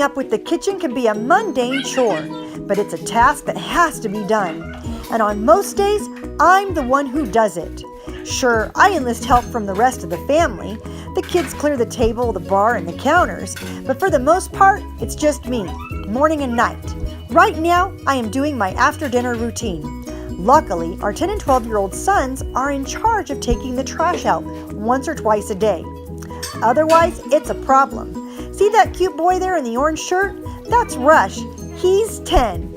up with the kitchen can be a mundane chore, but it's a task that has to be done. And on most days, I'm the one who does it. Sure, I enlist help from the rest of the family. The kids clear the table, the bar, and the counters, but for the most part, it's just me, morning and night. Right now, I am doing my after-dinner routine. Luckily, our 10 and 12-year-old sons are in charge of taking the trash out once or twice a day. Otherwise, it's a problem. See that cute boy there in the orange shirt? That's Rush. He's 10.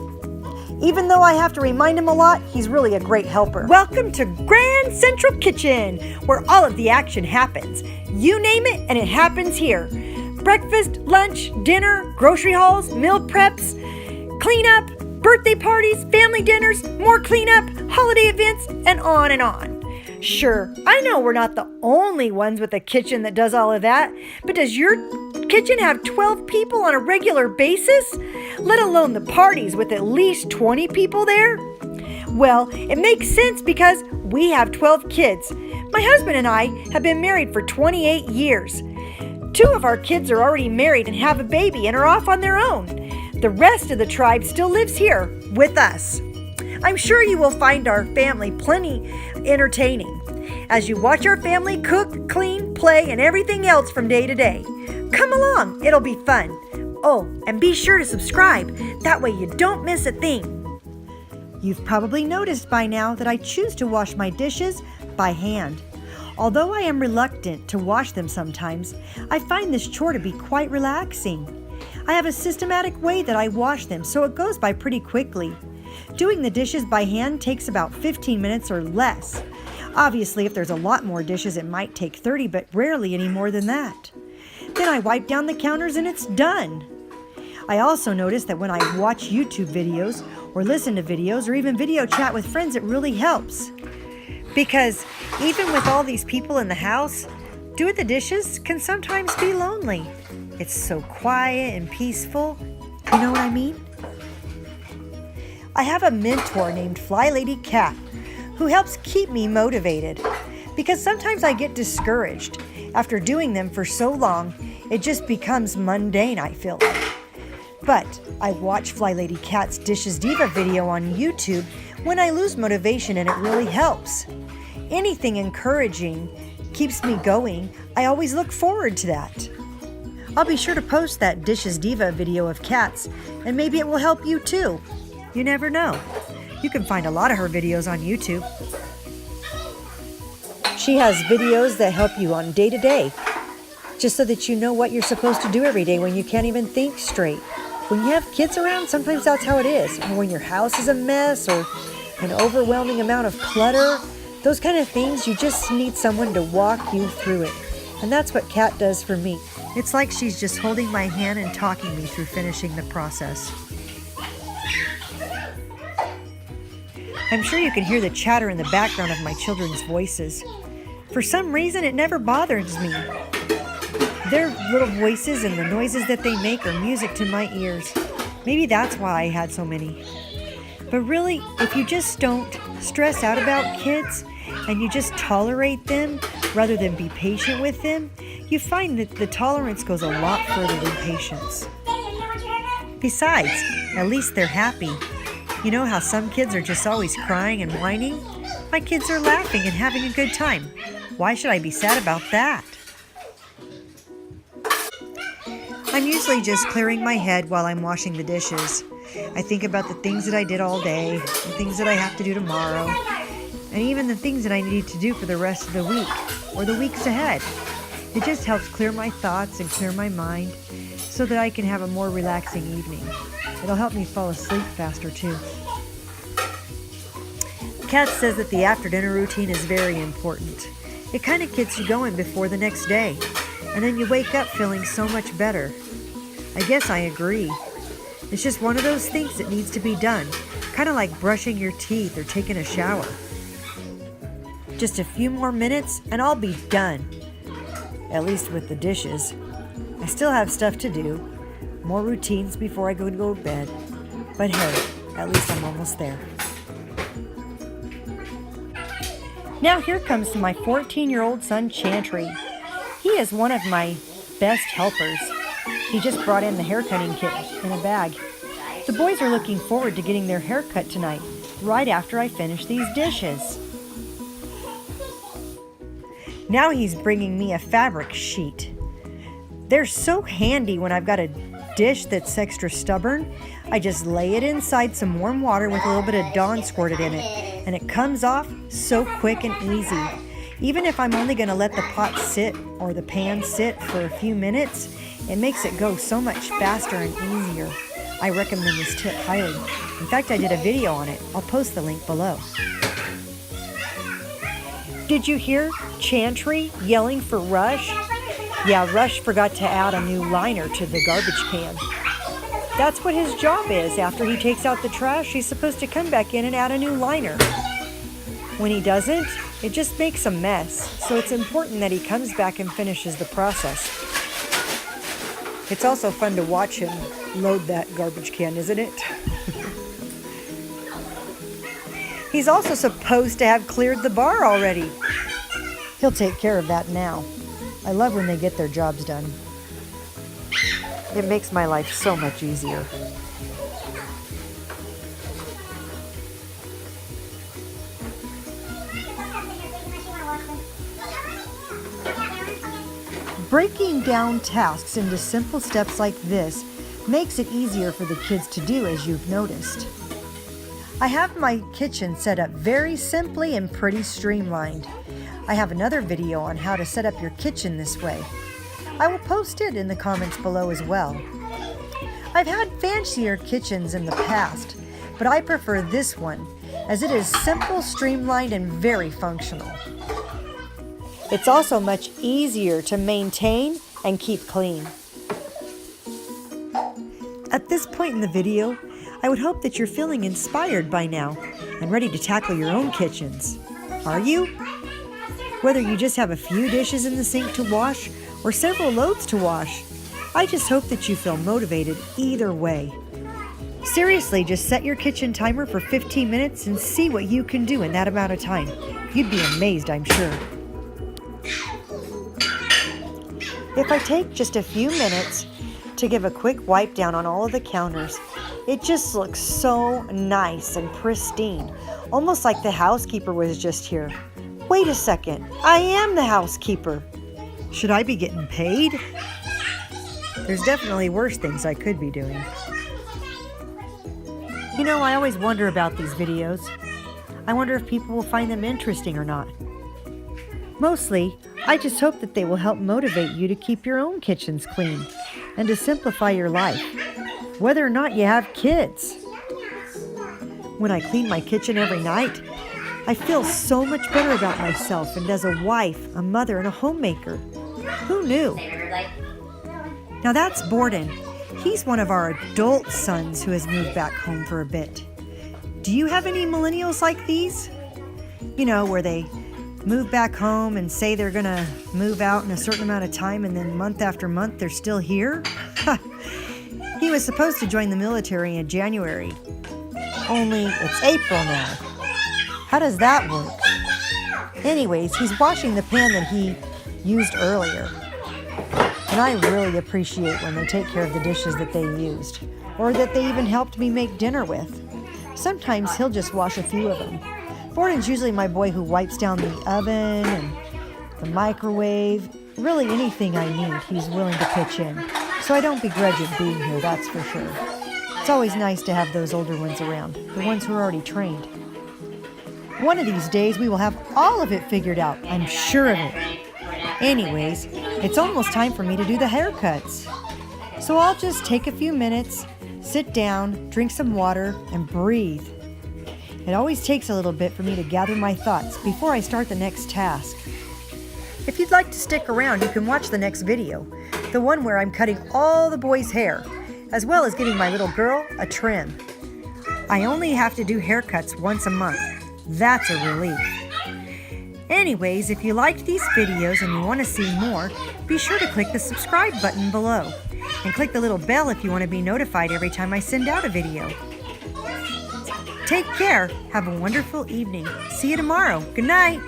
Even though I have to remind him a lot, he's really a great helper. Welcome to Grand Central Kitchen, where all of the action happens. You name it, and it happens here. Breakfast, lunch, dinner, grocery hauls, meal preps, cleanup, birthday parties, family dinners, more cleanup, holiday events, and on and on. Sure, I know we're not the only ones with a kitchen that does all of that, but does your kitchen have 12 people on a regular basis? Let alone the parties with at least 20 people there? Well, it makes sense because we have 12 kids. My husband and I have been married for 28 years. 2 of our kids are already married and have a baby and are off on their own. The rest of the tribe still lives here with us. I'm sure you will find our family plenty entertaining as you watch our family cook, clean, play, and everything else from day to day. Come along, it'll be fun. Oh, and be sure to subscribe. That way you don't miss a thing. You've probably noticed by now that I choose to wash my dishes by hand. Although I am reluctant to wash them sometimes, I find this chore to be quite relaxing. I have a systematic way that I wash them, so it goes by pretty quickly. Doing the dishes by hand takes about 15 minutes or less. Obviously, if there's a lot more dishes, it might take 30, but rarely any more than that. Then I wipe down the counters and it's done. I also notice that when I watch YouTube videos or listen to videos or even video chat with friends, it really helps. Because even with all these people in the house, doing the dishes can sometimes be lonely. It's so quiet and peaceful. You know what I mean? I have a mentor named Fly Lady Cat who helps keep me motivated because sometimes I get discouraged. After doing them for so long, it just becomes mundane, I feel like. But I watch Fly Lady Cat's Dishes Diva video on YouTube when I lose motivation, and it really helps. Anything encouraging keeps me going. I always look forward to that. I'll be sure to post that Dishes Diva video of Cat's, and maybe it will help you too. You never know. You can find a lot of her videos on YouTube. She has videos that help you on day to day, just so that you know what you're supposed to do every day when you can't even think straight. When you have kids around, sometimes that's how it is. Or when your house is a mess or an overwhelming amount of clutter, those kind of things, you just need someone to walk you through it. And that's what Kat does for me. It's like she's just holding my hand and talking me through finishing the process. I'm sure you can hear the chatter in the background of my children's voices. For some reason, it never bothers me. Their little voices and the noises that they make are music to my ears. Maybe that's why I had so many. But really, if you just don't stress out about kids and you just tolerate them rather than be patient with them, you find that the tolerance goes a lot further than patience. Besides, at least they're happy. You know how some kids are just always crying and whining? My kids are laughing and having a good time. Why should I be sad about that? I'm usually just clearing my head while I'm washing the dishes. I think about the things that I did all day, the things that I have to do tomorrow, and even the things that I need to do for the rest of the week or the weeks ahead. It just helps clear my thoughts and clear my mind so that I can have a more relaxing evening. It'll help me fall asleep faster too. Kat says that the after-dinner routine is very important. It kind of gets you going before the next day, and then you wake up feeling so much better. I guess I agree. It's just one of those things that needs to be done, kind of like brushing your teeth or taking a shower. Just a few more minutes and I'll be done. At least with the dishes. I still have stuff to do, more routines before I go to bed. But hey, at least I'm almost there. Now here comes my 14-year-old son, Chantry. He is one of my best helpers. He just brought in the haircutting kit in a bag. The boys are looking forward to getting their hair cut tonight, right after I finish these dishes. Now he's bringing me a fabric sheet. They're so handy when I've got a dish that's extra stubborn. I just lay it inside some warm water with a little bit of Dawn squirted in it, and it comes off so quick and easy. Even if I'm only going to let the pot sit or the pan sit for a few minutes, it makes it go so much faster and easier. I recommend this tip highly. In fact, I did a video on it. I'll post the link below. Did you hear Chantry yelling for Rush? Yeah, Rush forgot to add a new liner to the garbage can. That's what his job is. After he takes out the trash, he's supposed to come back in and add a new liner. When he doesn't, it just makes a mess. So it's important that he comes back and finishes the process. It's also fun to watch him load that garbage can, isn't it? He's also supposed to have cleared the bar already. He'll take care of that now. I love when they get their jobs done. It makes my life so much easier. Breaking down tasks into simple steps like this makes it easier for the kids to do, as you've noticed. I have my kitchen set up very simply and pretty streamlined. I have another video on how to set up your kitchen this way. I will post it in the comments below as well. I've had fancier kitchens in the past, but I prefer this one as it is simple, streamlined, and very functional. It's also much easier to maintain and keep clean. At this point in the video, I would hope that you're feeling inspired by now and ready to tackle your own kitchens. Are you? Whether you just have a few dishes in the sink to wash or several loads to wash, I just hope that you feel motivated either way. Seriously, just set your kitchen timer for 15 minutes and see what you can do in that amount of time. You'd be amazed, I'm sure. If I take just a few minutes to give a quick wipe down on all of the counters, it just looks so nice and pristine, almost like the housekeeper was just here. Wait a second, I am the housekeeper. Should I be getting paid? There's definitely worse things I could be doing. You know, I always wonder about these videos. I wonder if people will find them interesting or not. Mostly, I just hope that they will help motivate you to keep your own kitchens clean and to simplify your life, whether or not you have kids. When I clean my kitchen every night, I feel so much better about myself and as a wife, a mother, and a homemaker. Who knew? Now that's Borden. He's one of our adult sons who has moved back home for a bit. Do you have any millennials like these? You know, where they move back home and say they're gonna move out in a certain amount of time and then month after month they're still here? He was supposed to join the military in January. Only it's April now. How does that work? Anyways, he's washing the pan that he used earlier. And I really appreciate when they take care of the dishes that they used, or that they even helped me make dinner with. Sometimes he'll just wash a few of them. Borden's usually my boy who wipes down the oven and the microwave. Really anything I need, he's willing to pitch in. So I don't begrudge it being here, that's for sure. It's always nice to have those older ones around, the ones who are already trained. One of these days we will have all of it figured out, I'm sure of it. Anyways, it's almost time for me to do the haircuts. So I'll just take a few minutes, sit down, drink some water, and breathe. It always takes a little bit for me to gather my thoughts before I start the next task. If you'd like to stick around, you can watch the next video, the one where I'm cutting all the boys' hair, as well as giving my little girl a trim. I only have to do haircuts once a month. That's a relief. Anyways, if you liked these videos and you want to see more, be sure to click the subscribe button below and click the little bell if you want to be notified every time I send out a video. Take care. Have a wonderful evening. See you tomorrow. Good night.